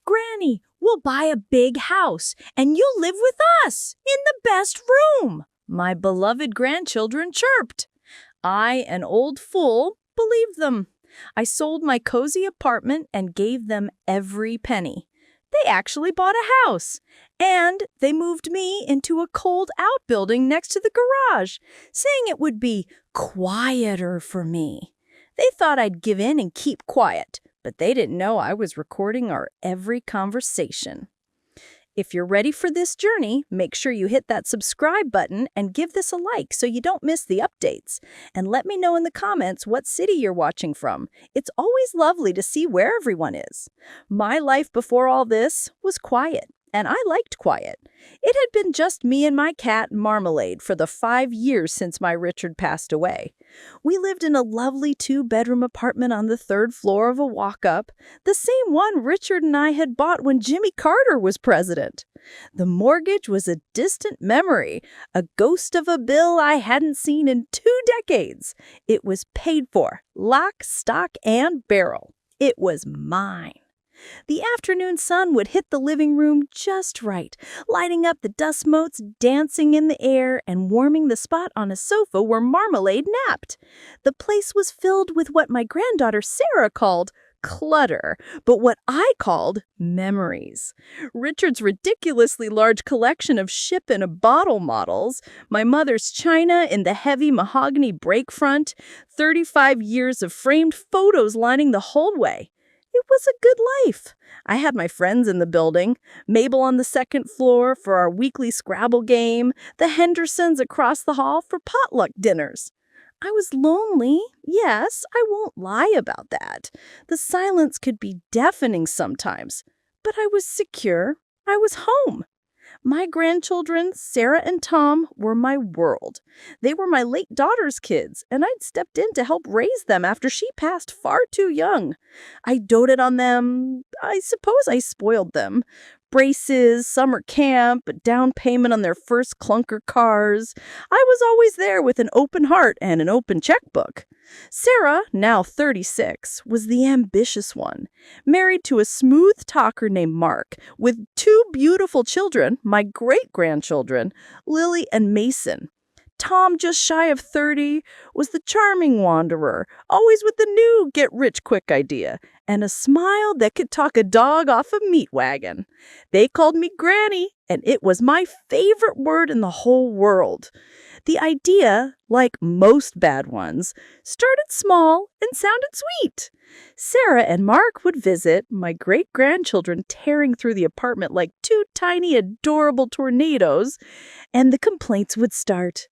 Granny, we'll buy a big house, and you'll live with us in the best room," my beloved grandchildren chirped. I, an old fool, believed them. I sold my cozy apartment and gave them every penny. They actually bought a house, and they moved me into a cold outbuilding next to the garage, saying it would be quieter for me. They thought I'd give in and keep quiet, but they didn't know I was recording our every conversation. If you're ready for this journey, make sure you hit that subscribe button and give this a like so you don't miss the updates. And let me know in the comments what city you're watching from. It's always lovely to see where everyone is. My life before all this was quiet, and I liked quiet. It had been just me and my cat, Marmalade, for the 5 years since my Richard passed away. We lived in a lovely 2-bedroom apartment on the 3rd floor of a walk-up, the same one Richard and I had bought when Jimmy Carter was president. The mortgage was a distant memory, a ghost of a bill I hadn't seen in 2 decades. It was paid for, lock, stock, and barrel. It was mine. The afternoon sun would hit the living room just right, lighting up the dust motes dancing in the air and warming the spot on a sofa where Marmalade napped. The place was filled with what my granddaughter Sarah called clutter, but what I called memories. Richard's ridiculously large collection of ship-in-a-bottle models, my mother's china in the heavy mahogany break front, 35 years of framed photos lining the hallway. It was a good life. I had my friends in the building, Mabel on the 2nd floor for our weekly Scrabble game, the Hendersons across the hall for potluck dinners. I was lonely, yes, I won't lie about that. The silence could be deafening sometimes, but I was secure. I was home. My grandchildren, Sarah and Tom, were my world. They were my late daughter's kids, and I'd stepped in to help raise them after she passed far too young. I doted on them. I suppose I spoiled them. Braces, summer camp, a down payment on their first clunker cars. I was always there with an open heart and an open checkbook. Sarah, now 36, was the ambitious one, married to a smooth talker named Mark, with 2 beautiful children, my great-grandchildren, Lily and Mason. Tom, just shy of 30, was the charming wanderer, always with the new get-rich-quick idea, and a smile that could talk a dog off a meat wagon. They called me Granny, and it was my favorite word in the whole world. The idea, like most bad ones, started small and sounded sweet. Sarah and Mark would visit, my great-grandchildren tearing through the apartment like 2 tiny, adorable tornadoes, and the complaints would start.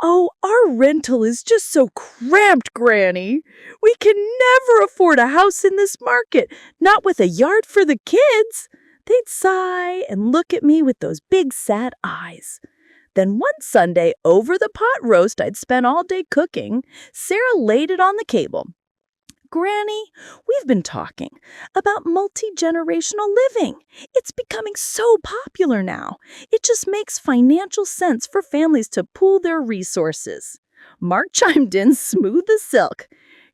"Oh, our rental is just so cramped, Granny. We can never afford a house in this market, not with a yard for the kids." They'd sigh and look at me with those big sad eyes. Then one Sunday, over the pot roast I'd spent all day cooking, Sarah laid it on the table. "Granny, we've been talking about multi-generational living. It's becoming so popular now. It just makes financial sense for families to pool their resources." Mark chimed in smooth as silk.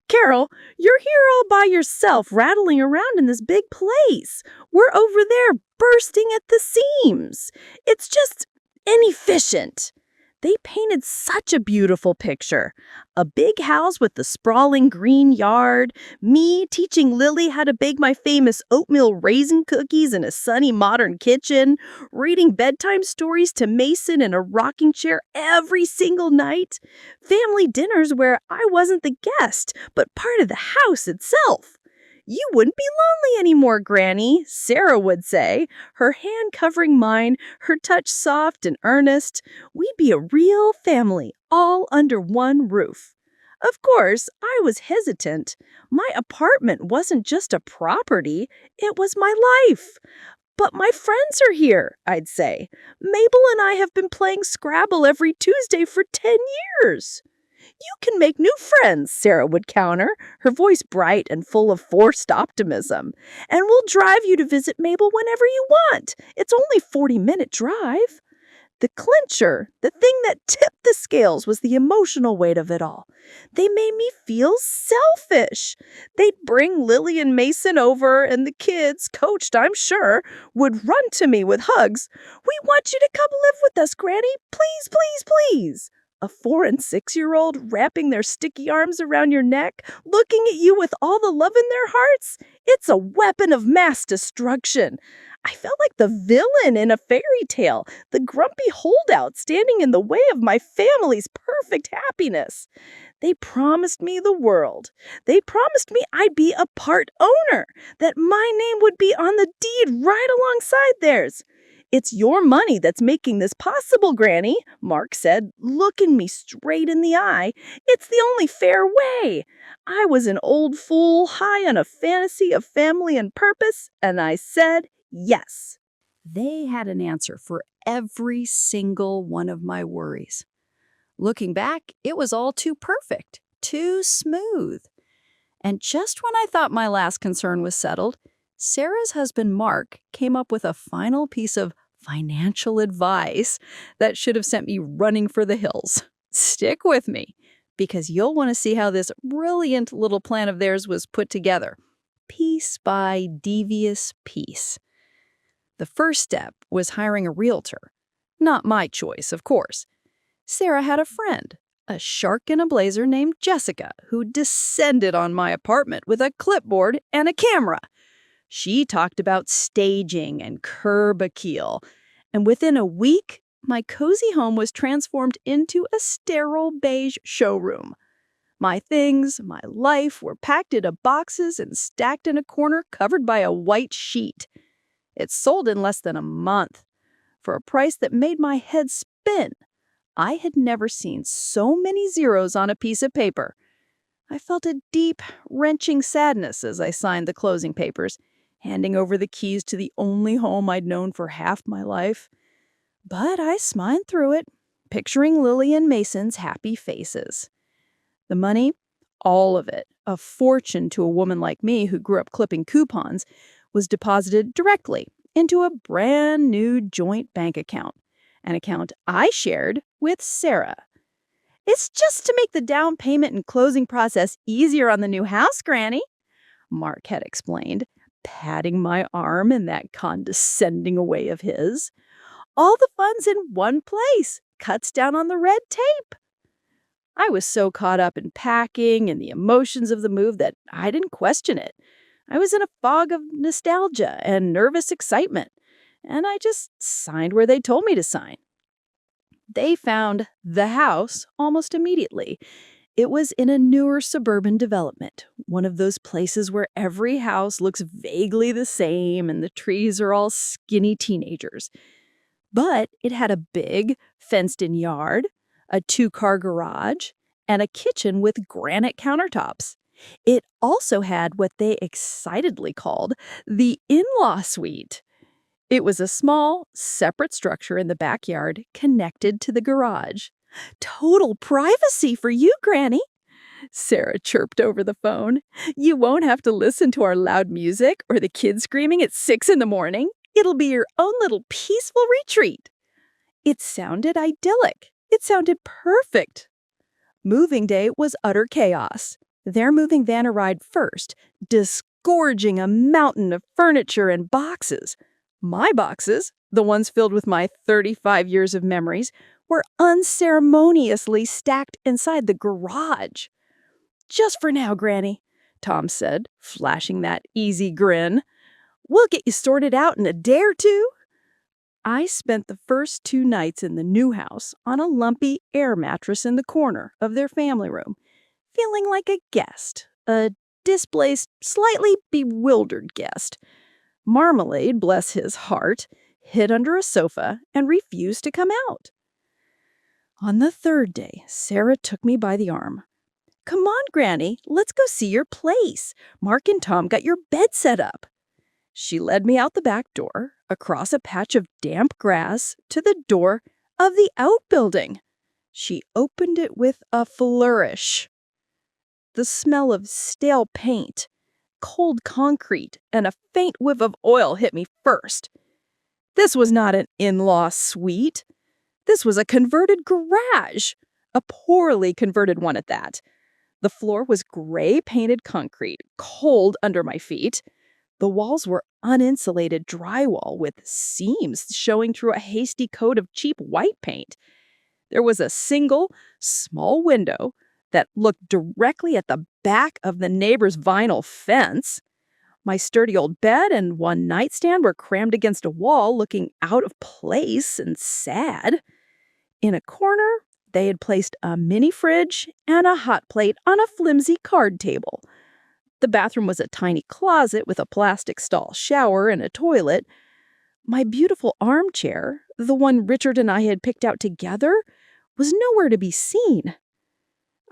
"Carol, you're here all by yourself, rattling around in this big place. We're over there bursting at the seams. It's just inefficient." They painted such a beautiful picture. A big house with the sprawling green yard, me teaching Lily how to bake my famous oatmeal raisin cookies in a sunny modern kitchen, reading bedtime stories to Mason in a rocking chair every single night, family dinners where I wasn't the guest, but part of the house itself. "You wouldn't be lonely anymore, Granny," Sarah would say, her hand covering mine, her touch soft and earnest. "We'd be a real family, all under one roof." Of course, I was hesitant. My apartment wasn't just a property, it was my life. "But my friends are here," I'd say. "Mabel and I have been playing Scrabble every Tuesday for 10 years. "You can make new friends," Sarah would counter, her voice bright and full of forced optimism. "And we'll drive you to visit Mabel whenever you want. It's only a 40-minute drive." The clincher, the thing that tipped the scales, was the emotional weight of it all. They made me feel selfish. They'd bring Lily and Mason over, and the kids, coached, I'm sure, would run to me with hugs. "We want you to come live with us, Granny. Please, please, please." A 4- and 6-year-old wrapping their sticky arms around your neck, looking at you with all the love in their hearts. It's a weapon of mass destruction. I felt like the villain in a fairy tale, the grumpy holdout standing in the way of my family's perfect happiness. They promised me the world. They promised me I'd be a part owner, that my name would be on the deed right alongside theirs. "It's your money that's making this possible, Granny," Mark said, looking me straight in the eye. "It's the only fair way." I was an old fool, high on a fantasy of family and purpose, and I said yes. They had an answer for every single one of my worries. Looking back, it was all too perfect, too smooth. And just when I thought my last concern was settled, Sarah's husband, Mark, came up with a final piece of financial advice that should have sent me running for the hills. Stick with me, because you'll want to see how this brilliant little plan of theirs was put together, piece by devious piece. The first step was hiring a realtor. Not my choice, of course. Sarah had a friend, a shark in a blazer named Jessica, who descended on my apartment with a clipboard and a camera. She talked about staging and curb appeal, and within a week, my cozy home was transformed into a sterile beige showroom. My things, my life, were packed into boxes and stacked in a corner covered by a white sheet. It sold in less than a month, for a price that made my head spin. I had never seen so many zeros on a piece of paper. I felt a deep, wrenching sadness as I signed the closing papers, handing over the keys to the only home I'd known for half my life. But I smiled through it, picturing Lily and Mason's happy faces. The money, all of it, a fortune to a woman like me who grew up clipping coupons, was deposited directly into a brand new joint bank account, an account I shared with Sarah. "It's just to make the down payment and closing process easier on the new house, Granny," Mark had explained, patting my arm in that condescending way of his. "All the funds in one place, cuts down on the red tape." I was so caught up in packing and the emotions of the move that I didn't question it. I was in a fog of nostalgia and nervous excitement, and I just signed where they told me to sign. They found the house almost immediately. It was in a newer suburban development, one of those places where every house looks vaguely the same and the trees are all skinny teenagers. But it had a big, fenced-in yard, a 2-car garage, and a kitchen with granite countertops. It also had what they excitedly called the in-law suite. It was a small, separate structure in the backyard connected to the garage. "Total privacy for you, Granny," Sarah chirped over the phone. "You won't have to listen to our loud music or the kids screaming at 6 in the morning. It'll be your own little peaceful retreat." It sounded idyllic. It sounded perfect. Moving day was utter chaos. Their moving van arrived first, disgorging a mountain of furniture and boxes. My boxes, the ones filled with my 35 years of memories, were unceremoniously stacked inside the garage. "Just for now, Granny," Tom said, flashing that easy grin. "We'll get you sorted out in a day or two." I spent the first 2 nights in the new house on a lumpy air mattress in the corner of their family room, feeling like a guest, a displaced, slightly bewildered guest. Marmalade, bless his heart, hid under a sofa and refused to come out. On the 3rd day, Sarah took me by the arm. "Come on, Granny, let's go see your place. Mark and Tom got your bed set up." She led me out the back door, across a patch of damp grass, to the door of the outbuilding. She opened it with a flourish. The smell of stale paint, cold concrete, and a faint whiff of oil hit me first. This was not an in-law suite. This was a converted garage, a poorly converted one at that. The floor was gray painted concrete, cold under my feet. The walls were uninsulated drywall with seams showing through a hasty coat of cheap white paint. There was a single, small window that looked directly at the back of the neighbor's vinyl fence. My sturdy old bed and one nightstand were crammed against a wall, looking out of place and sad. In a corner, they had placed a mini fridge and a hot plate on a flimsy card table. The bathroom was a tiny closet with a plastic stall shower and a toilet. My beautiful armchair, the one Richard and I had picked out together, was nowhere to be seen.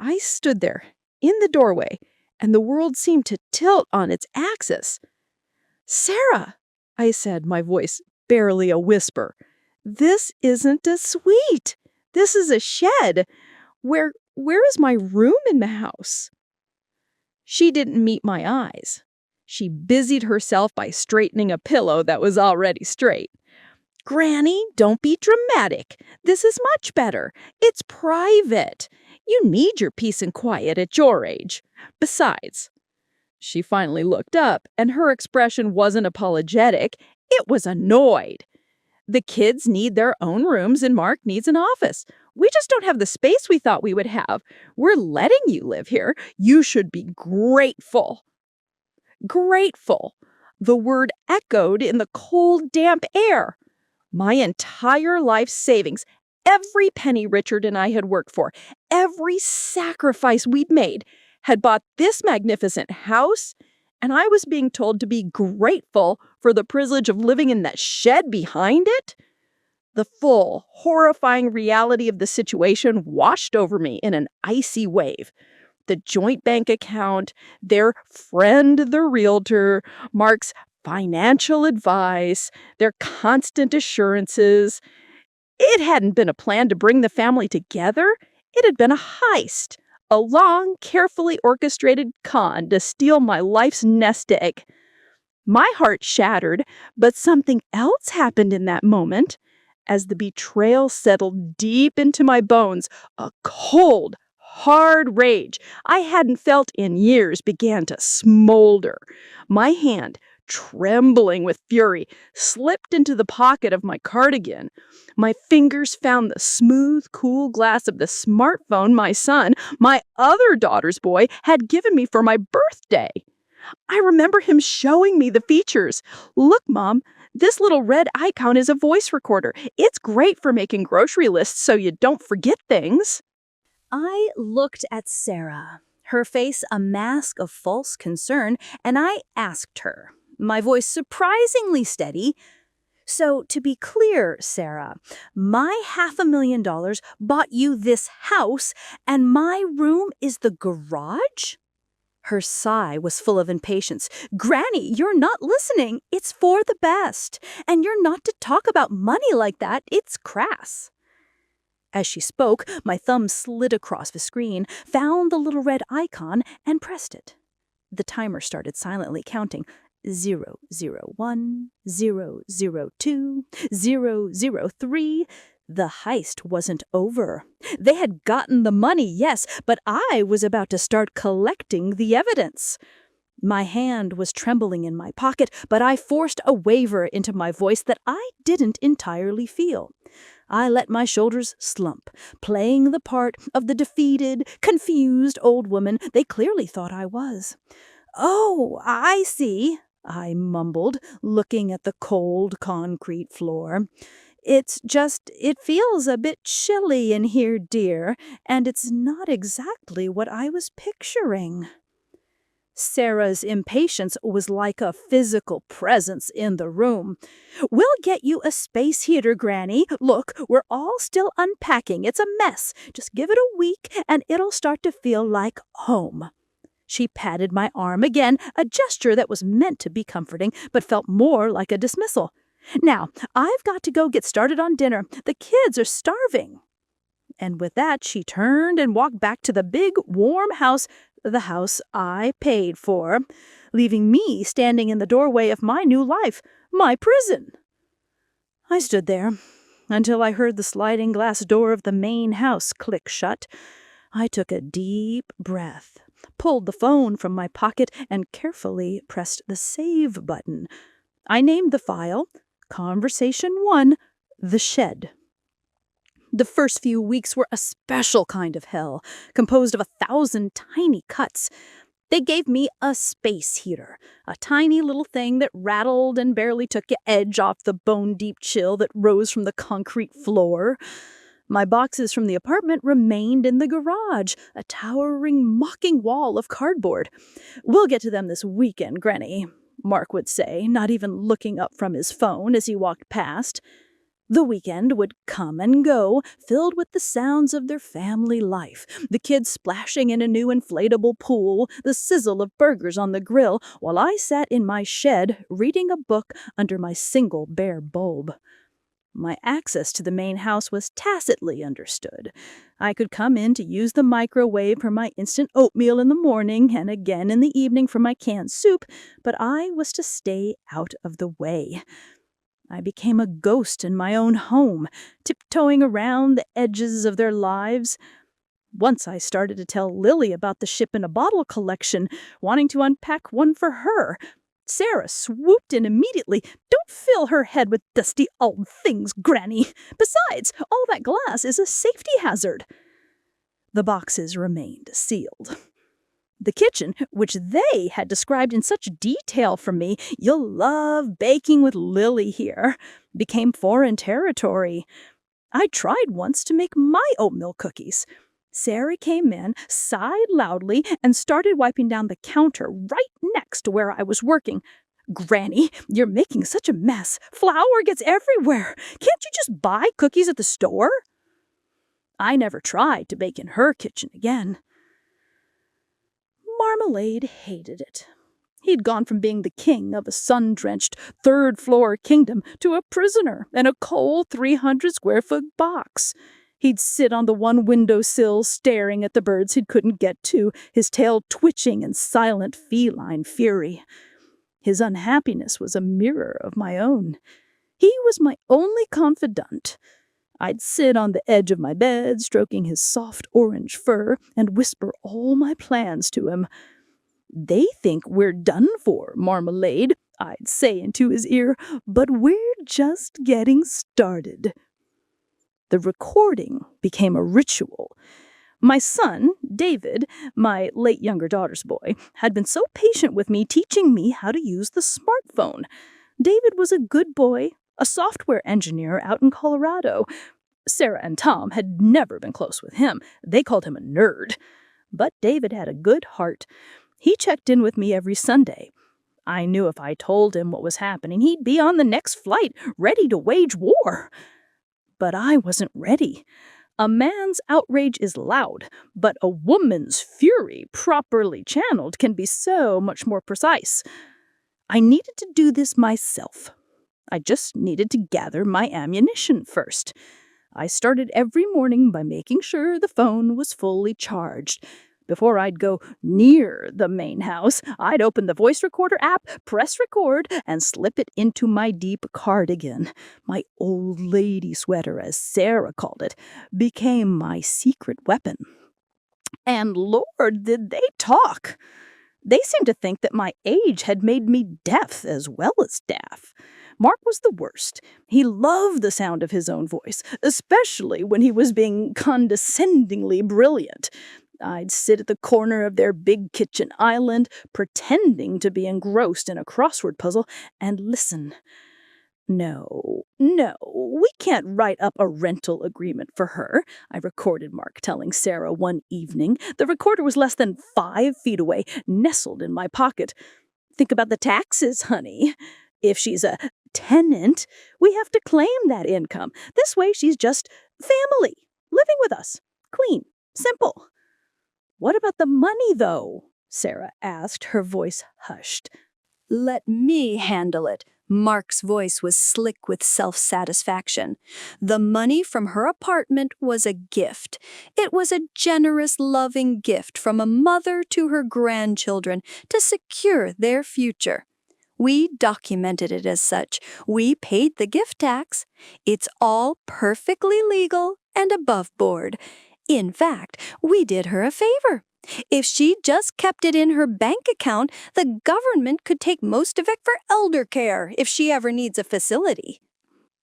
I stood there, in the doorway, and the world seemed to tilt on its axis. "Sarah," I said, my voice barely a whisper, "this isn't a suite. This is a shed. Where is my room in the house?" She didn't meet my eyes. She busied herself by straightening a pillow that was already straight. "Granny, don't be dramatic. This is much better. It's private. You need your peace and quiet at your age. Besides," she finally looked up, and her expression wasn't apologetic. It was annoyed. "The kids need their own rooms and Mark needs an office. We just don't have the space we thought we would have. We're letting you live here. You should be grateful." Grateful. The word echoed in the cold, damp air. My entire life's savings, every penny Richard and I had worked for, every sacrifice we'd made, had bought this magnificent house, and I was being told to be grateful for the privilege of living in that shed behind it? The full, horrifying reality of the situation washed over me in an icy wave. The joint bank account, their friend the realtor, Mark's financial advice, their constant assurances. It hadn't been a plan to bring the family together. It had been a heist, a long, carefully orchestrated con to steal my life's nest egg. My heart shattered, but something else happened in that moment. As the betrayal settled deep into my bones, a cold, hard rage I hadn't felt in years began to smolder. My hand, trembling with fury, slipped into the pocket of my cardigan. My fingers found the smooth, cool glass of the smartphone my son, my other daughter's boy, had given me for my birthday. I remember him showing me the features. "Look, Mom, this little red icon is a voice recorder. It's great for making grocery lists so you don't forget things." I looked at Sarah, her face a mask of false concern, and I asked her, my voice surprisingly steady, "So, to be clear, Sarah, my $500,000 bought you this house, and my room is the garage?" Her sigh was full of impatience. "Granny, you're not listening. It's for the best. And you're not to talk about money like that. It's crass." As she spoke, my thumb slid across the screen, found the little red icon, and pressed it. The timer started silently counting. 001, 002, 003. The heist wasn't over. They had gotten the money, yes, but I was about to start collecting the evidence. My hand was trembling in my pocket, but I forced a waver into my voice that I didn't entirely feel. I let my shoulders slump, playing the part of the defeated, confused old woman they clearly thought I was. "Oh, I see," I mumbled, looking at the cold concrete floor. "It's just, it feels a bit chilly in here, dear, and it's not exactly what I was picturing." Sarah's impatience was like a physical presence in the room. "We'll get you a space heater, Granny. Look, we're all still unpacking. It's a mess. Just give it a week, and it'll start to feel like home." She patted my arm again, a gesture that was meant to be comforting, but felt more like a dismissal. "Now, I've got to go get started on dinner. The kids are starving." And with that, she turned and walked back to the big, warm house, the house I paid for, leaving me standing in the doorway of my new life, my prison. I stood there, until I heard the sliding glass door of the main house click shut. I took a deep breath, pulled the phone from my pocket, and carefully pressed the save button. I named the file Conversation 1, The Shed. The first few weeks were a special kind of hell, composed of 1,000 tiny cuts. They gave me a space heater, a tiny little thing that rattled and barely took the edge off the bone-deep chill that rose from the concrete floor. My boxes from the apartment remained in the garage, a towering, mocking wall of cardboard. "We'll get to them this weekend, Granny," Mark would say, not even looking up from his phone as he walked past. The weekend would come and go, filled with the sounds of their family life, the kids splashing in a new inflatable pool, the sizzle of burgers on the grill, while I sat in my shed reading a book under my single bare bulb. My access to the main house was tacitly understood. I could come in to use the microwave for my instant oatmeal in the morning and again in the evening for my canned soup, but I was to stay out of the way. I became a ghost in my own home, tiptoeing around the edges of their lives. Once I started to tell Lily about the ship-in-a-bottle collection, wanting to unpack one for her. Sarah swooped in immediately. "Don't fill her head with dusty old things, Granny. Besides, all that glass is a safety hazard." The boxes remained sealed. The kitchen, which they had described in such detail for me, "You'll love baking with Lily here," became foreign territory. I tried once to make my oatmeal cookies. Sarah came in, sighed loudly, and started wiping down the counter right next to where I was working. "Granny, you're making such a mess. Flour gets everywhere. Can't you just buy cookies at the store?" I never tried to bake in her kitchen again. Marmalade hated it. He'd gone from being the king of a sun-drenched third-floor kingdom to a prisoner in a cold 300-square-foot box. He'd sit on the one windowsill staring at the birds he couldn't get to, his tail twitching in silent feline fury. His unhappiness was a mirror of my own. He was my only confidant. I'd sit on the edge of my bed, stroking his soft orange fur, and whisper all my plans to him. "They think we're done for, Marmalade," I'd say into his ear, "but we're just getting started." The recording became a ritual. My son, David, my late younger daughter's boy, had been so patient with me, teaching me how to use the smartphone. David was a good boy, a software engineer out in Colorado. Sarah and Tom had never been close with him. They called him a nerd. But David had a good heart. He checked in with me every Sunday. I knew if I told him what was happening, he'd be on the next flight, ready to wage war. But I wasn't ready. A man's outrage is loud, but a woman's fury, properly channeled, can be so much more precise. I needed to do this myself. I just needed to gather my ammunition first. I started every morning by making sure the phone was fully charged. Before I'd go near the main house, I'd open the voice recorder app, press record, and slip it into my deep cardigan. My old lady sweater, as Sarah called it, became my secret weapon. And Lord, did they talk! They seemed to think that my age had made me deaf as well as daft. Mark was the worst. He loved the sound of his own voice, especially when he was being condescendingly brilliant. I'd sit at the corner of their big kitchen island, pretending to be engrossed in a crossword puzzle, and listen. "No, we can't write up a rental agreement for her," I recorded Mark telling Sarah one evening. The recorder was less than 5 feet away, nestled in my pocket. "Think about the taxes, honey. If she's a tenant, we have to claim that income. This way she's just family, living with us. Clean, simple." "What about the money, though?" Sarah asked, her voice hushed. "Let me handle it." Mark's voice was slick with self-satisfaction. The money from her apartment was a gift. It was a generous, loving gift from a mother to her grandchildren to secure their future. We documented it as such. We paid the gift tax. It's all perfectly legal and above board. In fact, we did her a favor. If she just kept it in her bank account, the government could take most of it for elder care if she ever needs a facility.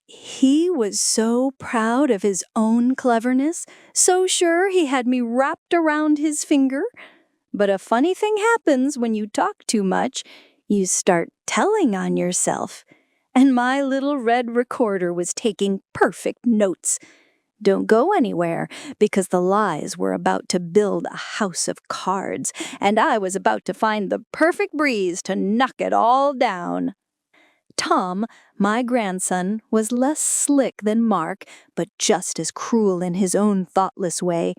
He was so proud of his own cleverness, so sure he had me wrapped around his finger. But a funny thing happens when you talk too much. You start telling on yourself. And my little red recorder was taking perfect notes. Don't go anywhere, because the lies were about to build a house of cards, and I was about to find the perfect breeze to knock it all down. Tom, my grandson, was less slick than Mark, but just as cruel in his own thoughtless way.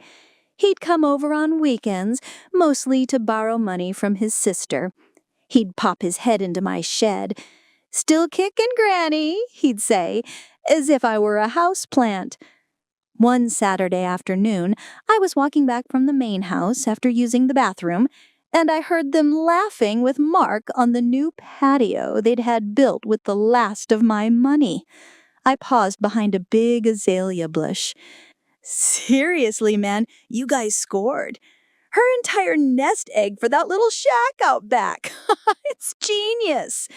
He'd come over on weekends, mostly to borrow money from his sister. He'd pop his head into my shed. "Still kickin', Granny," he'd say, as if I were a house plant. One Saturday afternoon, I was walking back from the main house after using the bathroom, and I heard them laughing with Mark on the new patio they'd had built with the last of my money. I paused behind a big azalea bush. "Seriously, man, you guys scored. Her entire nest egg for that little shack out back. It's genius."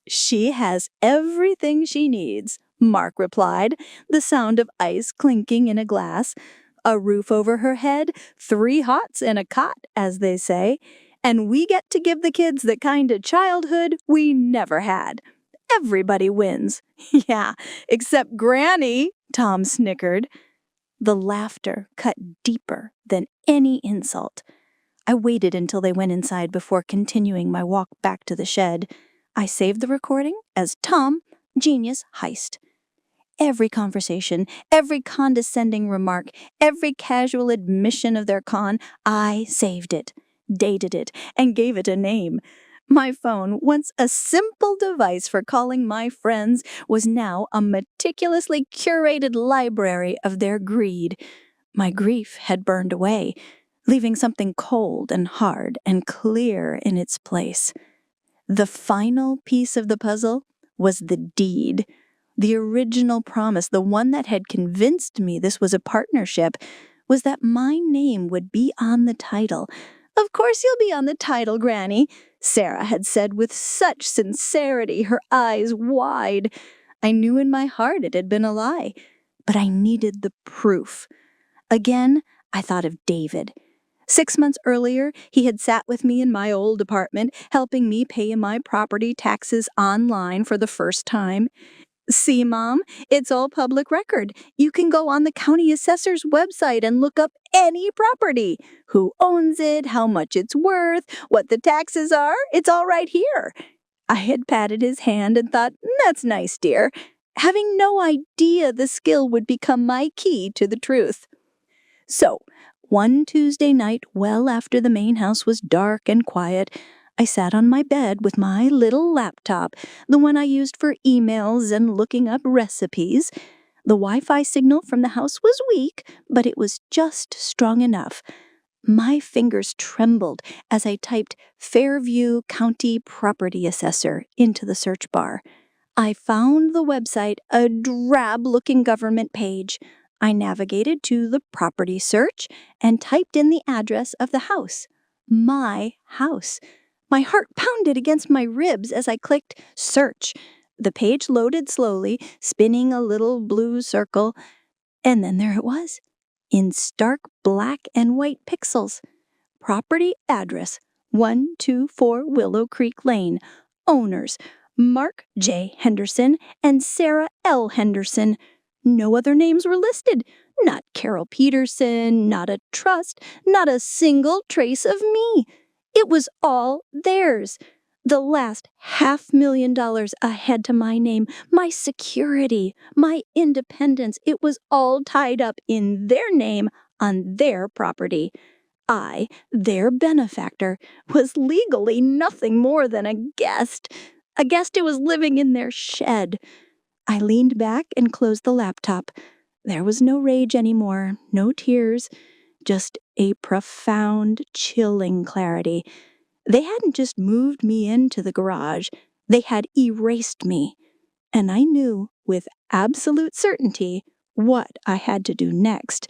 "She has everything she needs," Mark replied, the sound of ice clinking in a glass. "A roof over her head, 3 hots and a cot, as they say. And we get to give the kids the kind of childhood we never had. Everybody wins." "Yeah, except Granny," Tom snickered. The laughter cut deeper than any insult. I waited until they went inside before continuing my walk back to the shed. I saved the recording as Tom, Genius Heist. Every conversation, every condescending remark, every casual admission of their con, I saved it, dated it, and gave it a name. My phone, once a simple device for calling my friends, was now a meticulously curated library of their greed. My grief had burned away, leaving something cold and hard and clear in its place. The final piece of the puzzle was the deed. The original promise, the one that had convinced me this was a partnership, was that my name would be on the title. "Of course you'll be on the title, Granny," Sarah had said with such sincerity, her eyes wide. I knew in my heart it had been a lie, but I needed the proof. Again, I thought of David. 6 months earlier, he had sat with me in my old apartment, helping me pay my property taxes online for the first time. "See, Mom, it's all public record. You can go on the county assessor's website and look up any property. Who owns it, how much it's worth, what the taxes are. It's all right here." I had patted his hand and thought, "That's nice, dear," having no idea the skill would become my key to the truth. So, one Tuesday night, well after the main house was dark and quiet, I sat on my bed with my little laptop, the one I used for emails and looking up recipes. The Wi-Fi signal from the house was weak, but it was just strong enough. My fingers trembled as I typed Fairview County Property Assessor into the search bar. I found the website, a drab-looking government page. I navigated to the property search and typed in the address of the house. My house. My heart pounded against my ribs as I clicked search. The page loaded slowly, spinning a little blue circle, and then there it was, in stark black and white pixels. Property address, 124 Willow Creek Lane. Owners, Mark J. Henderson and Sarah L. Henderson. No other names were listed. Not Carol Peterson, not a trust, not a single trace of me. It was all theirs. The last $500,000 ahead to my name, my security, my independence, it was all tied up in their name on their property. I, their benefactor, was legally nothing more than a guest who was living in their shed. I leaned back and closed the laptop. There was no rage anymore, no tears, just a profound, chilling clarity. They hadn't just moved me into the garage. They had erased me, and I knew with absolute certainty what I had to do next.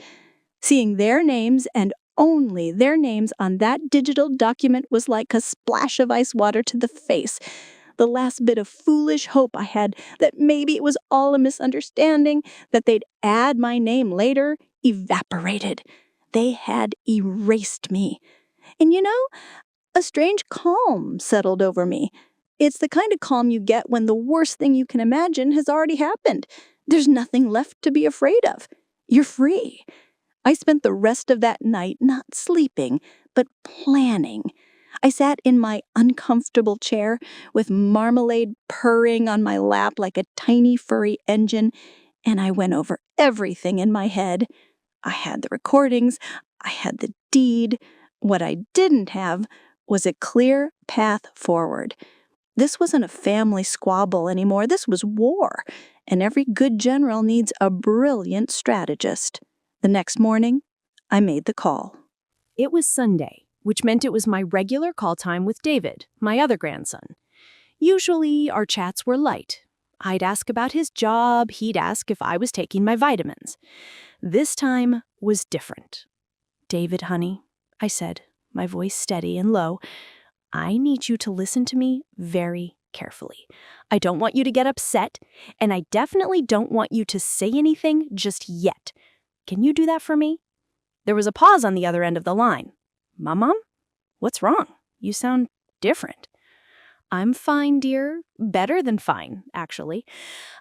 Seeing their names and only their names on that digital document was like a splash of ice water to the face. The last bit of foolish hope I had that maybe it was all a misunderstanding, that they'd add my name later, evaporated. They had erased me. And a strange calm settled over me. It's the kind of calm you get when the worst thing you can imagine has already happened. There's nothing left to be afraid of. You're free. I spent the rest of that night not sleeping, but planning. I sat in my uncomfortable chair with marmalade purring on my lap like a tiny furry engine, and I went over everything in my head. I had the recordings, I had the deed. What I didn't have was a clear path forward. This wasn't a family squabble anymore. This was war, and every good general needs a brilliant strategist. The next morning, I made the call. It was Sunday, which meant it was my regular call time with David, my other grandson. Usually, our chats were light. I'd ask about his job, he'd ask if I was taking my vitamins. This time was different. "David, honey," I said, my voice steady and low, "I need you to listen to me very carefully. I don't want you to get upset, and I definitely don't want you to say anything just yet. Can you do that for me?" There was a pause on the other end of the line. "Mom? What's wrong? You sound different." "I'm fine, dear. Better than fine, actually.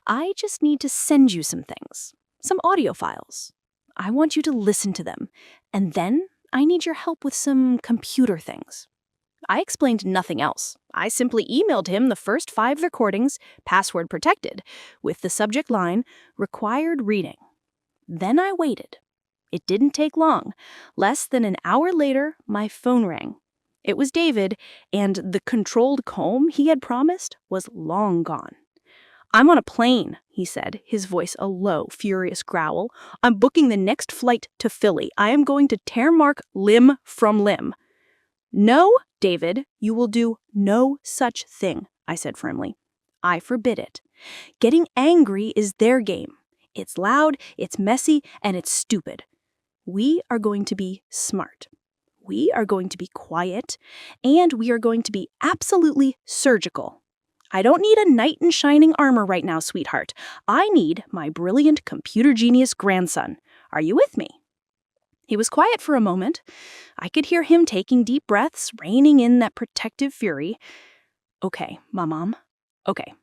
I just need to send you some things. Some audio files. I want you to listen to them. And then I need your help with some computer things." I explained nothing else. I simply emailed him the first 5 recordings, password protected, with the subject line, "Required reading." Then I waited. It didn't take long. Less than an hour later, my phone rang. It was David, and the controlled calm he had promised was long gone. "I'm on a plane," he said, his voice a low, furious growl. "I'm booking the next flight to Philly. I am going to tear Mark limb from limb." "No, David, you will do no such thing," I said firmly. "I forbid it. Getting angry is their game. It's loud, it's messy, and it's stupid. We are going to be smart. We are going to be quiet, and we are going to be absolutely surgical. I don't need a knight in shining armor right now, sweetheart. I need my brilliant computer genius grandson. Are you with me?" He was quiet for a moment. I could hear him taking deep breaths, reining in that protective fury. "Okay, Mom. Okay.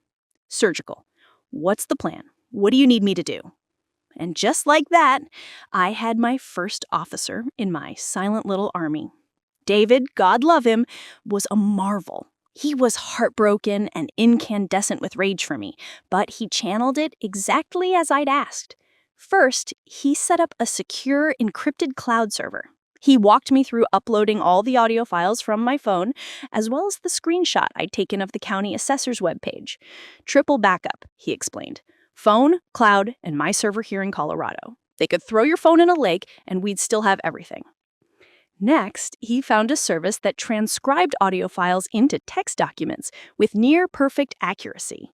Surgical. What's the plan? What do you need me to do?" And just like that, I had my first officer in my silent little army. David, God love him, was a marvel. He was heartbroken and incandescent with rage for me, but he channeled it exactly as I'd asked. First, he set up a secure, encrypted cloud server. He walked me through uploading all the audio files from my phone, as well as the screenshot I'd taken of the county assessor's webpage. "Triple backup," he explained. "Phone, cloud, and my server here in Colorado. They could throw your phone in a lake, and we'd still have everything." Next, he found a service that transcribed audio files into text documents with near-perfect accuracy.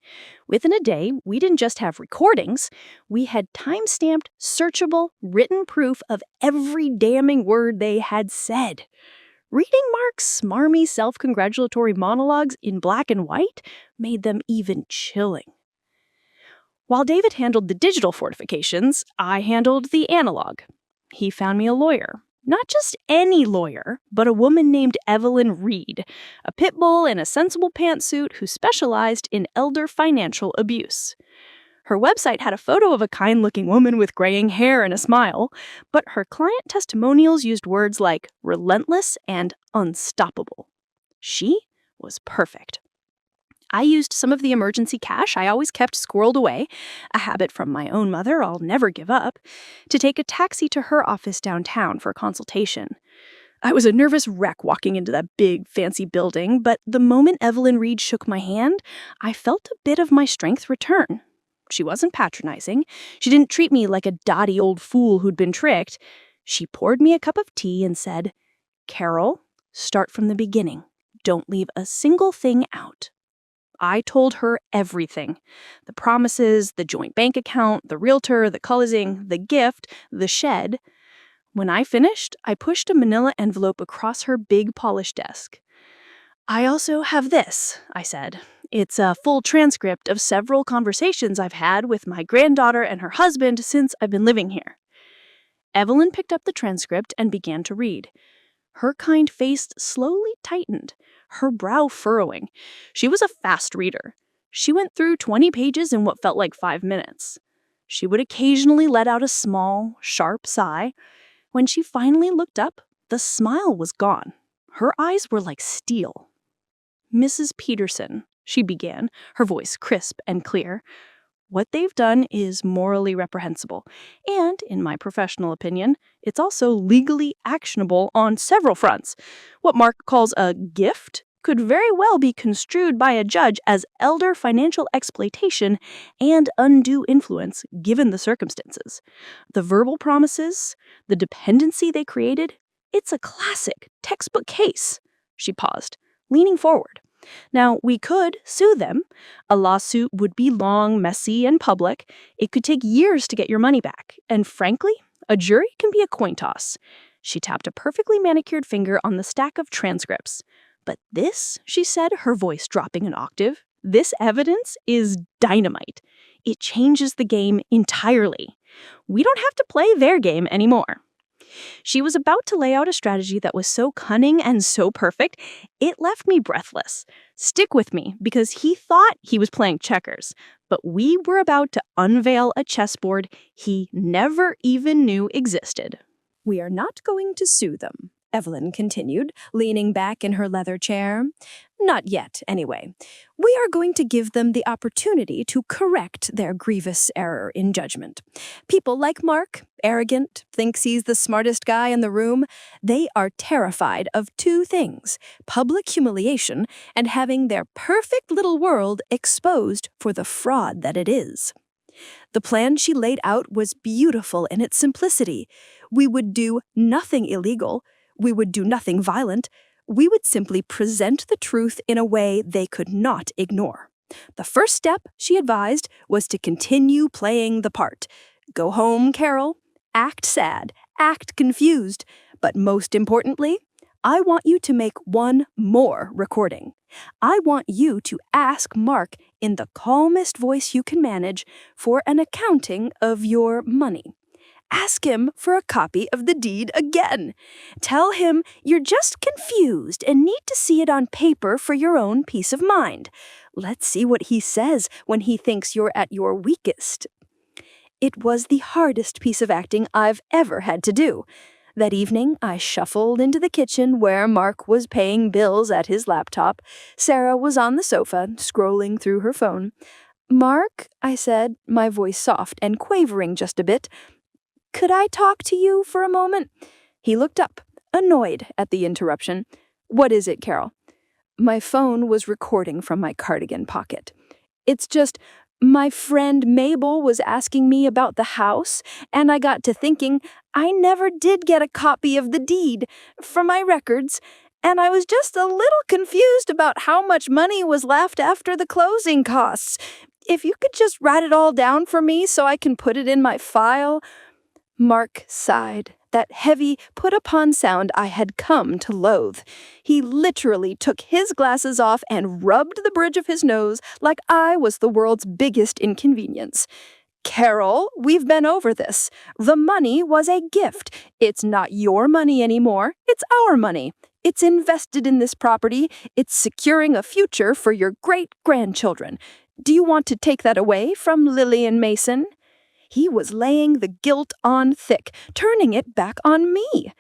Within a day, we didn't just have recordings, we had time-stamped, searchable, written proof of every damning word they had said. Reading Mark's smarmy, self-congratulatory monologues in black and white made them even chilling. While David handled the digital fortifications, I handled the analog. He found me a lawyer. Not just any lawyer, but a woman named Evelyn Reed, a pit bull in a sensible pantsuit who specialized in elder financial abuse. Her website had a photo of a kind-looking woman with graying hair and a smile, but her client testimonials used words like relentless and unstoppable. She was perfect. I used some of the emergency cash I always kept squirreled away, a habit from my own mother I'll never give up, to take a taxi to her office downtown for a consultation. I was a nervous wreck walking into that big, fancy building, but the moment Evelyn Reed shook my hand, I felt a bit of my strength return. She wasn't patronizing. She didn't treat me like a dotty old fool who'd been tricked. She poured me a cup of tea and said, "Carol, start from the beginning. Don't leave a single thing out." I told her everything. The promises, the joint bank account, the realtor, the closing, the gift, the shed. When I finished, I pushed a manila envelope across her big polished desk. I also have this, I said. It's a full transcript of several conversations I've had with my granddaughter and her husband since I've been living here. Evelyn picked up the transcript and began to read. Her kind face slowly tightened, her brow furrowing. She was a fast reader. She went through 20 pages in what felt like 5 minutes. She would occasionally let out a small, sharp sigh. When she finally looked up, the smile was gone. Her eyes were like steel. "Mrs. Peterson," she began, her voice crisp and clear, "what they've done is morally reprehensible, and, in my professional opinion, it's also legally actionable on several fronts. What Mark calls a gift could very well be construed by a judge as elder financial exploitation and undue influence given the circumstances. The verbal promises, the dependency they created, it's a classic textbook case." She paused, leaning forward. Now, we could sue them. A lawsuit would be long, messy, and public. It could take years to get your money back. And frankly, a jury can be a coin toss. She tapped a perfectly manicured finger on the stack of transcripts. "But this," she said, her voice dropping an octave, "this evidence is dynamite. It changes the game entirely. We don't have to play their game anymore." She was about to lay out a strategy that was so cunning and so perfect, it left me breathless. Stick with me, because he thought he was playing checkers, but we were about to unveil a chessboard he never even knew existed. "We are not going to sue them," Evelyn continued, leaning back in her leather chair. "Not yet, anyway. We are going to give them the opportunity to correct their grievous error in judgment. People like Mark, arrogant, thinks he's the smartest guy in the room, they are terrified of two things: public humiliation and having their perfect little world exposed for the fraud that it is." The plan she laid out was beautiful in its simplicity. We would do nothing illegal. We would do nothing violent. We would simply present the truth in a way they could not ignore. The first step, she advised, was to continue playing the part. Go home, Carol. Act sad. Act confused. But most importantly, I want you to make one more recording. I want you to ask Mark in the calmest voice you can manage for an accounting of your money. Ask him for a copy of the deed again. Tell him you're just confused and need to see it on paper for your own peace of mind. Let's see what he says when he thinks you're at your weakest. It was the hardest piece of acting I've ever had to do. That evening, I shuffled into the kitchen where Mark was paying bills at his laptop. Sarah was on the sofa, scrolling through her phone. "Mark," I said, my voice soft and quavering just a bit, "could I talk to you for a moment?" He looked up, annoyed at the interruption. "What is it, Carol?" My phone was recording from my cardigan pocket. "It's just, my friend Mabel was asking me about the house, and I got to thinking I never did get a copy of the deed for my records, and I was just a little confused about how much money was left after the closing costs. If you could just write it all down for me so I can put it in my file." Mark sighed, that heavy, put-upon sound I had come to loathe. He literally took his glasses off and rubbed the bridge of his nose like I was the world's biggest inconvenience. "Carol, we've been over this. The money was a gift. It's not your money anymore. It's our money. It's invested in this property. It's securing a future for your great-grandchildren. Do you want to take that away from Lily and Mason?" He was laying the guilt on thick, turning it back on me.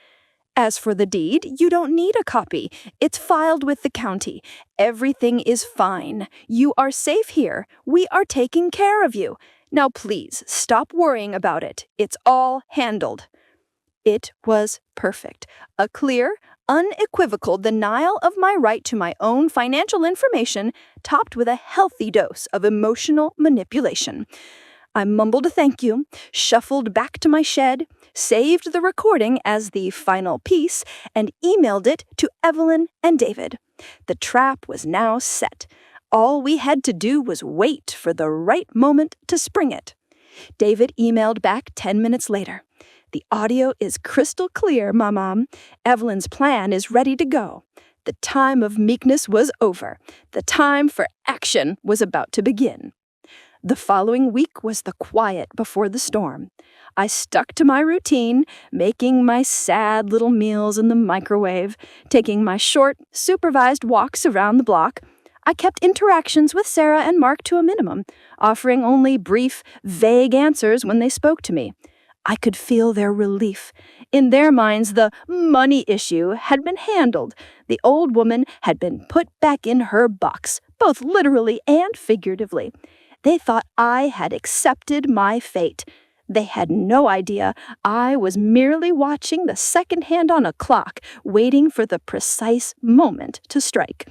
"As for the deed, you don't need a copy. It's filed with the county. Everything is fine. You are safe here. We are taking care of you. Now please, stop worrying about it. It's all handled." It was perfect. A clear, unequivocal denial of my right to my own financial information, topped with a healthy dose of emotional manipulation. I mumbled a thank you, shuffled back to my shed, saved the recording as the final piece, and emailed it to Evelyn and David. The trap was now set. All we had to do was wait for the right moment to spring it. David emailed back 10 minutes later. The audio is crystal clear, Mom. Evelyn's plan is ready to go. The time of meekness was over. The time for action was about to begin. The following week was the quiet before the storm. I stuck to my routine, making my sad little meals in the microwave, taking my short, supervised walks around the block. I kept interactions with Sarah and Mark to a minimum, offering only brief, vague answers when they spoke to me. I could feel their relief. In their minds, the money issue had been handled. The old woman had been put back in her box, both literally and figuratively. They thought I had accepted my fate. They had no idea I was merely watching the second hand on a clock, waiting for the precise moment to strike.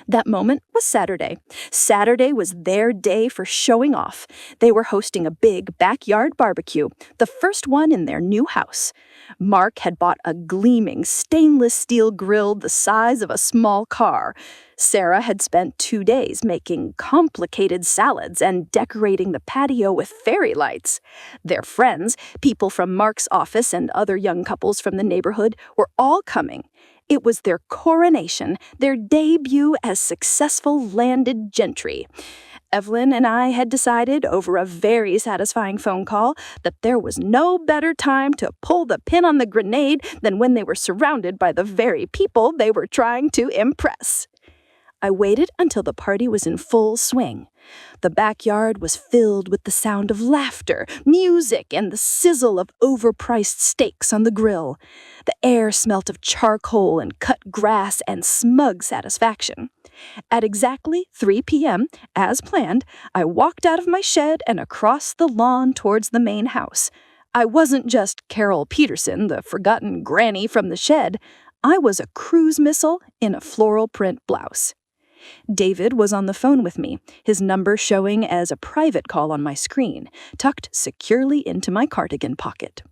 That moment was Saturday. Saturday was their day for showing off. They were hosting a big backyard barbecue, the first one in their new house. Mark had bought a gleaming stainless steel grill the size of a small car. Sarah had spent 2 days making complicated salads and decorating the patio with fairy lights. Their friends, people from Mark's office and other young couples from the neighborhood, were all coming. It was their coronation, their debut as successful landed gentry. Evelyn and I had decided, over a very satisfying phone call, that there was no better time to pull the pin on the grenade than when they were surrounded by the very people they were trying to impress. I waited until the party was in full swing. The backyard was filled with the sound of laughter, music, and the sizzle of overpriced steaks on the grill. The air smelt of charcoal and cut grass and smug satisfaction. At exactly 3 p.m., as planned, I walked out of my shed and across the lawn towards the main house. I wasn't just Carol Peterson, the forgotten granny from the shed. I was a cruise missile in a floral print blouse. David was on the phone with me, his number showing as a private call on my screen, tucked securely into my cardigan pocket.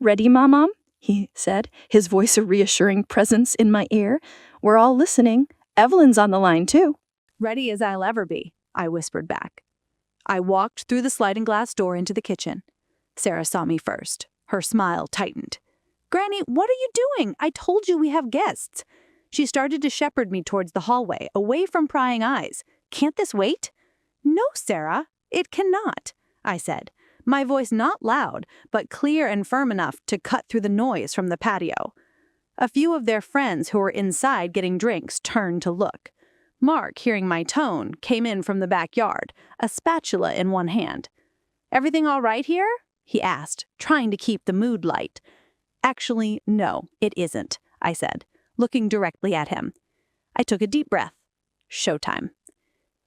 "Ready, Mom?" he said, his voice a reassuring presence in my ear. "We're all listening. Evelyn's on the line, too." Ready as I'll ever be, I whispered back. I walked through the sliding glass door into the kitchen. Sarah saw me first. Her smile tightened. "Granny, what are you doing? I told you we have guests." She started to shepherd me towards the hallway, away from prying eyes. "Can't this wait?" "No, Sarah, it cannot," I said, my voice not loud, but clear and firm enough to cut through the noise from the patio. A few of their friends who were inside getting drinks turned to look. Mark, hearing my tone, came in from the backyard, a spatula in one hand. "Everything all right here?" he asked, trying to keep the mood light. "Actually, no, it isn't," I said, looking directly at him. I took a deep breath. Showtime.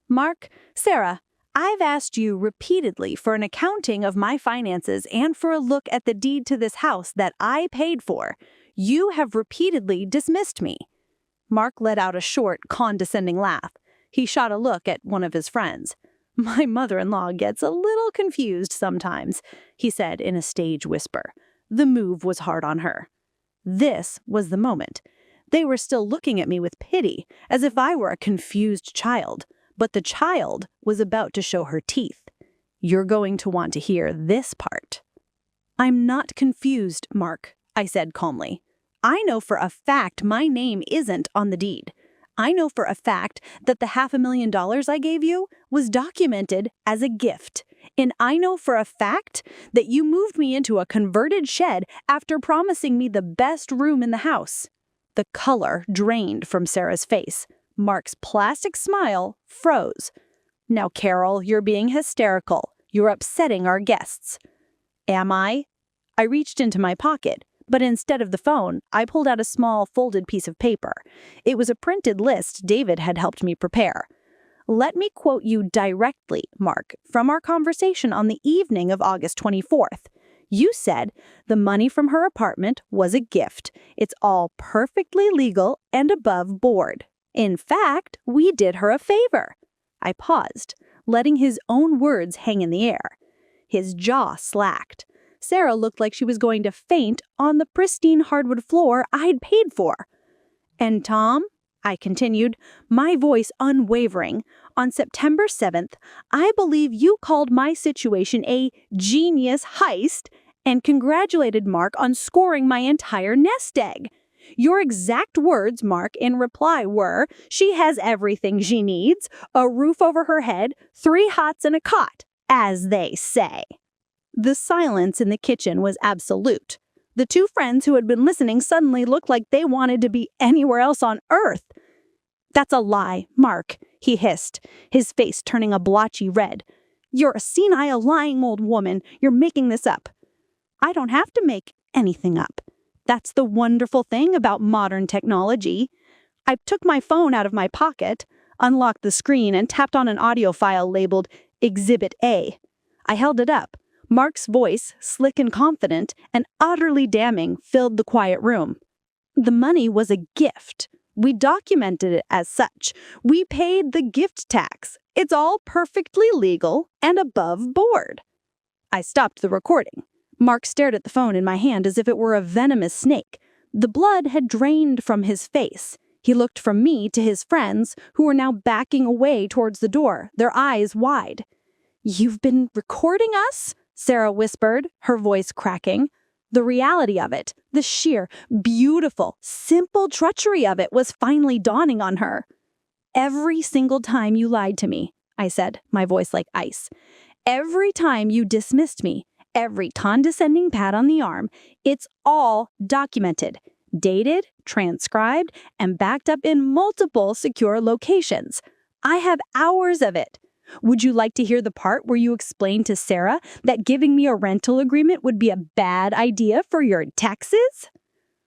"Mark, Sarah, I've asked you repeatedly for an accounting of my finances and for a look at the deed to this house that I paid for. You have repeatedly dismissed me." Mark let out a short, condescending laugh. He shot a look at one of his friends. "My mother-in-law gets a little confused sometimes," he said in a stage whisper. The move was hard on her. This was the moment. They were still looking at me with pity, as if I were a confused child. But the child was about to show her teeth. "You're going to want to hear this part." "I'm not confused, Mark," I said calmly. "I know for a fact my name isn't on the deed. I know for a fact that the $500,000 I gave you was documented as a gift. And I know for a fact that you moved me into a converted shed after promising me the best room in the house." The color drained from Sarah's face. Mark's plastic smile froze. "Now, Carol, you're being hysterical. You're upsetting our guests." "Am I?" I reached into my pocket, but instead of the phone, I pulled out a small folded piece of paper. It was a printed list David had helped me prepare. "Let me quote you directly, Mark, from our conversation on the evening of August 24th. You said the money from her apartment was a gift. It's all perfectly legal and above board. In fact, we did her a favor." I paused, letting his own words hang in the air. His jaw slacked. Sarah looked like she was going to faint on the pristine hardwood floor I'd paid for. "And Tom?" I continued, my voice unwavering. On September 7th, I believe you called my situation a genius heist and congratulated Mark on scoring my entire nest egg. Your exact words, Mark, in reply were, she has everything she needs, a roof over her head, 3 hots and a cot, as they say. The silence in the kitchen was absolute. The 2 friends who had been listening suddenly looked like they wanted to be anywhere else on earth. That's a lie, Mark, he hissed, his face turning a blotchy red. You're a senile, lying old woman. You're making this up. I don't have to make anything up. That's the wonderful thing about modern technology. I took my phone out of my pocket, unlocked the screen, and tapped on an audio file labeled Exhibit A. I held it up. Mark's voice, slick and confident and utterly damning, filled the quiet room. The money was a gift. We documented it as such. We paid the gift tax. It's all perfectly legal and above board. I stopped the recording. Mark stared at the phone in my hand as if it were a venomous snake. The blood had drained from his face. He looked from me to his friends, who were now backing away towards the door, their eyes wide. "You've been recording us?" Sarah whispered, her voice cracking. The reality of it, the sheer, beautiful, simple treachery of it was finally dawning on her. "Every single time you lied to me," I said, my voice like ice. "Every time you dismissed me, every condescending pat on the arm, it's all documented, dated, transcribed, and backed up in multiple secure locations. I have hours of it. Would you like to hear the part where you explain to Sarah that giving me a rental agreement would be a bad idea for your taxes?"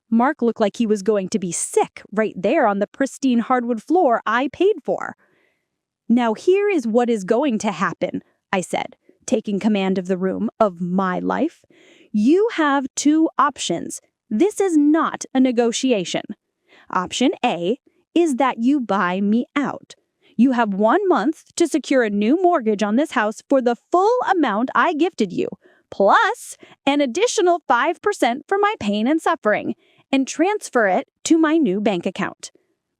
Mark looked like he was going to be sick right there on the pristine hardwood floor I paid for. "Now here is what is going to happen," I said, taking command of the room, of my life. "You have 2 options. This is not a negotiation. Option A is that you buy me out. You have 1 month to secure a new mortgage on this house for the full amount I gifted you, plus an additional 5% for my pain and suffering, and transfer it to my new bank account.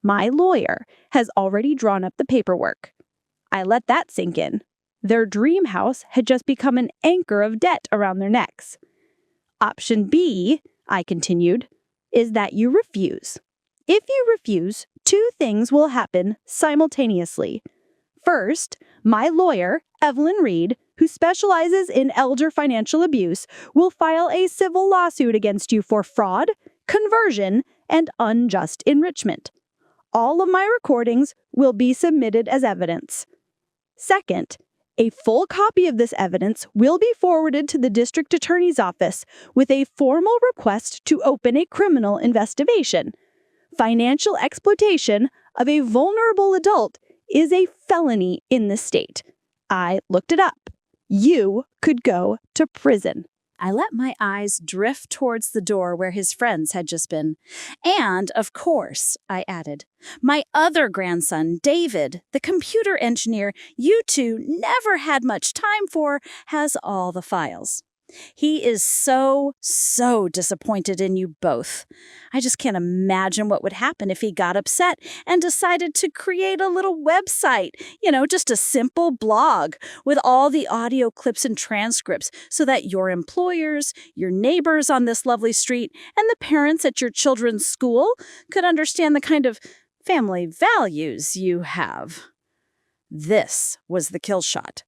My lawyer has already drawn up the paperwork." I let that sink in. Their dream house had just become an anchor of debt around their necks. "Option B," I continued, "is that you refuse. If you refuse, 2 things will happen simultaneously. First, my lawyer, Evelyn Reed, who specializes in elder financial abuse, will file a civil lawsuit against you for fraud, conversion, and unjust enrichment. All of my recordings will be submitted as evidence. Second, a full copy of this evidence will be forwarded to the district attorney's office with a formal request to open a criminal investigation. Financial exploitation of a vulnerable adult is a felony in the state. I looked it up. You could go to prison." I let my eyes drift towards the door where his friends had just been. "And, of course," I added, "my other grandson, David, the computer engineer you 2 never had much time for, has all the files. He is so disappointed in you both. I just can't imagine what would happen if he got upset and decided to create a little website, just a simple blog with all the audio clips and transcripts so that your employers, your neighbors on this lovely street, and the parents at your children's school could understand the kind of family values you have." This was the kill shot.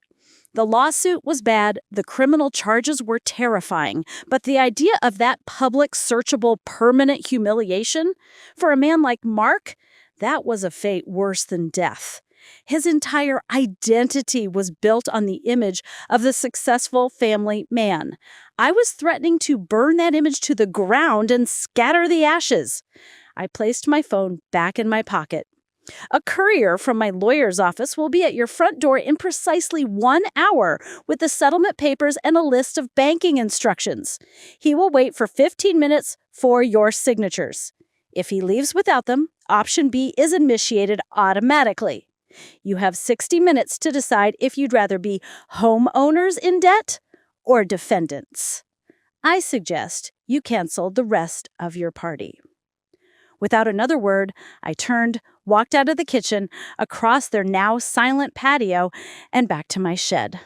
The lawsuit was bad, the criminal charges were terrifying, but the idea of that public, searchable, permanent humiliation, for a man like Mark, that was a fate worse than death. His entire identity was built on the image of the successful family man. I was threatening to burn that image to the ground and scatter the ashes. I placed my phone back in my pocket. "A courier from my lawyer's office will be at your front door in precisely 1 hour with the settlement papers and a list of banking instructions. He will wait for 15 minutes for your signatures. If he leaves without them, option B is initiated automatically. You have 60 minutes to decide if you'd rather be homeowners in debt or defendants. I suggest you cancel the rest of your party." Without another word, I turned, walked out of the kitchen, across their now silent patio, and back to my shed.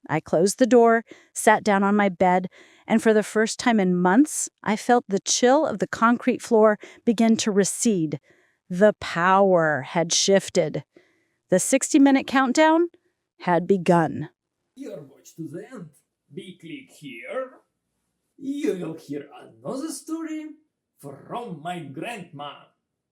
I closed the door, sat down on my bed, and for the first time in months, I felt the chill of the concrete floor begin to recede. The power had shifted. The 60-minute countdown had begun. Your watch to the end. Be click here. You will hear another story from my grandma.